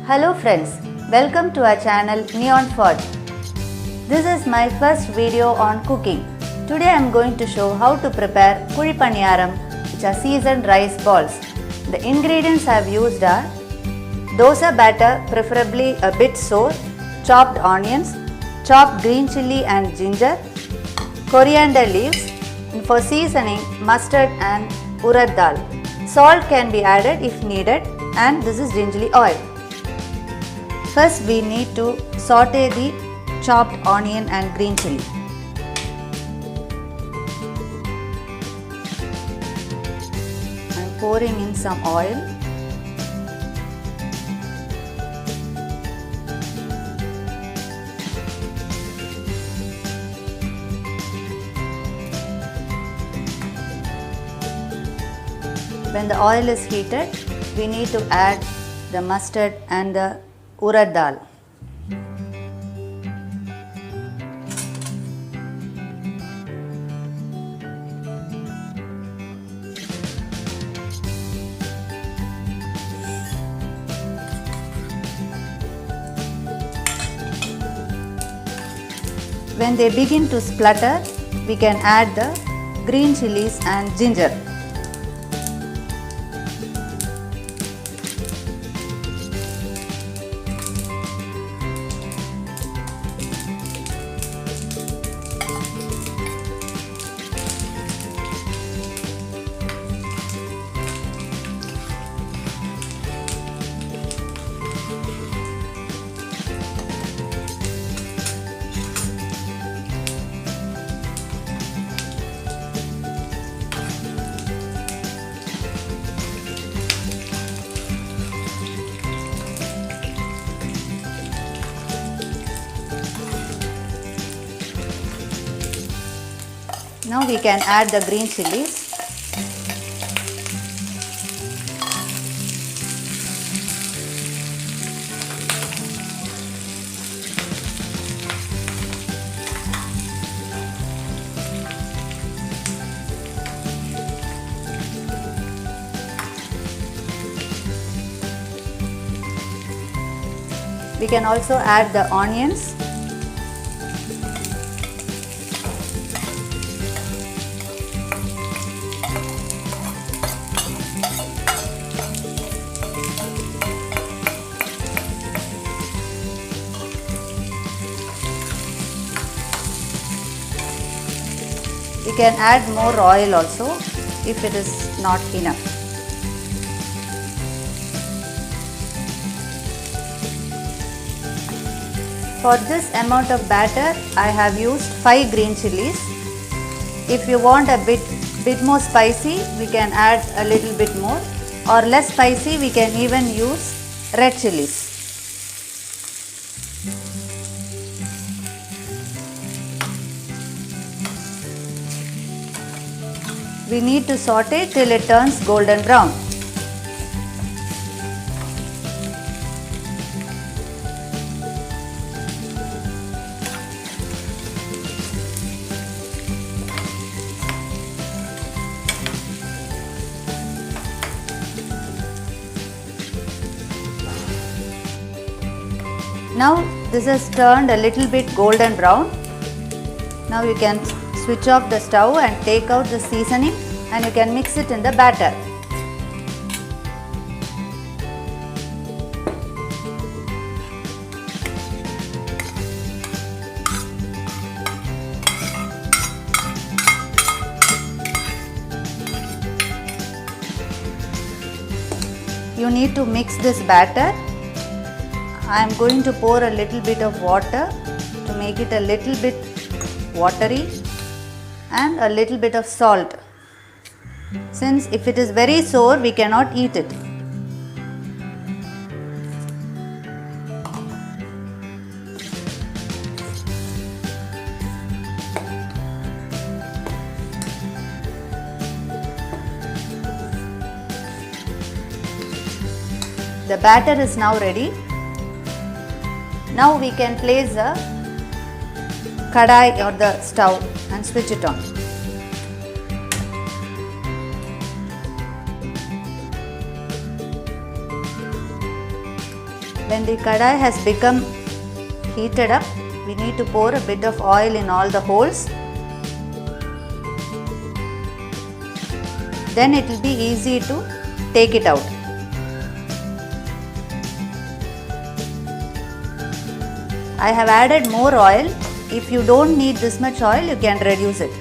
Hello friends, welcome to our channel Neon Forge. This is my first video on cooking. Today I am going to show how to prepare Kuri Paniyaram, which are seasoned rice balls. The ingredients I have used are dosa batter, preferably a bit sour, chopped onions, chopped green chilli and ginger, coriander leaves, and for seasoning mustard and urad dal. Salt can be added if needed, and this is gingerly oil. First we need to saute the chopped onion and green chilli. I am pouring in some oil. When the oil is heated, we need to add the mustard and the urad dal. When they begin to splutter, we can add the green chilies and ginger. Now we can add the green chilies. We can also add the onions. We can add more oil also if it is not enough. For this amount of batter, I have used 5 green chilies. If you want a bit more spicy, we can add a little bit more, or less spicy, we can even use red chilies. We need to saute till it turns golden brown. Now this has turned a little bit golden brown. Now you can switch off the stove and take out the seasoning, and you can mix it in the batter. You need to mix this batter. I am going to pour a little bit of water to make it a little bit watery, and a little bit of salt, since if it is very sour we cannot eat it. The batter is now ready. Now we can place a kadai or the stove and switch it on. When the kadai has become heated up, we need to pour a bit of oil in all the holes. Then it will be easy to take it out. I have added more oil. If you don't need this much oil, you can reduce it.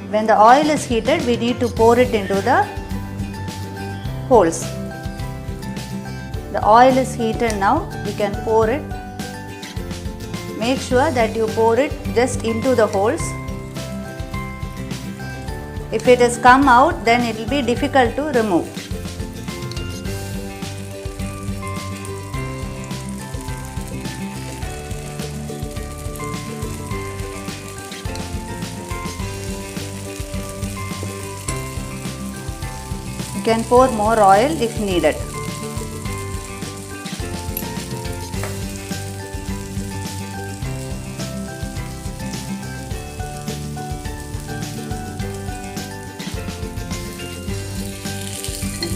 When the oil is heated, we need to pour it into the holes. The oil is heated now, we can pour it. Make sure that you pour it just into the holes. If it has come out, then it will be difficult to remove. You can pour more oil if needed.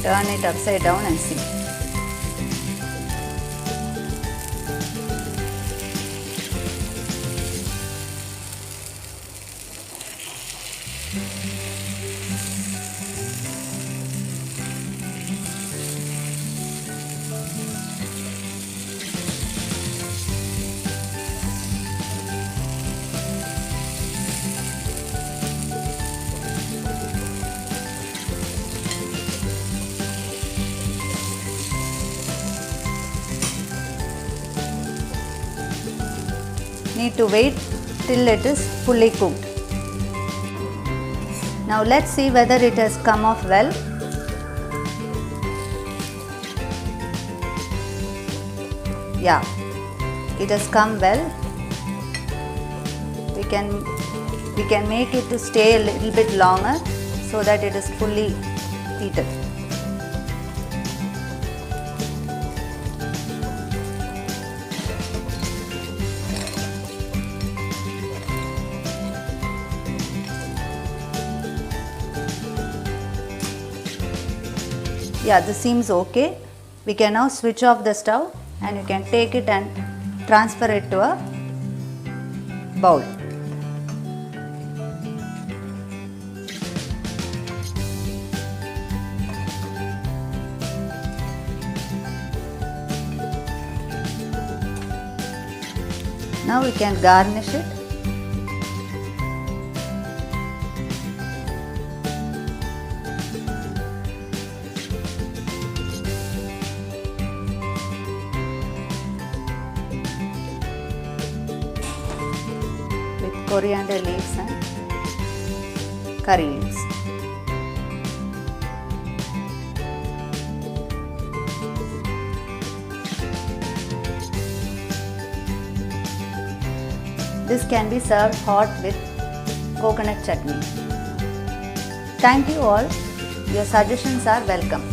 Turn it upside down and see. Need to wait till it is fully cooked. Now let's see whether it has come off well. Yeah, it has come well. We can make it to stay a little bit longer so that it is fully heated. Yeah, this seems okay. We can now switch off the stove and you can take it and transfer it to a bowl. Now we can garnish it. Coriander leaves and curry leaves. This can be served hot with coconut chutney. Thank you all. Your suggestions are welcome.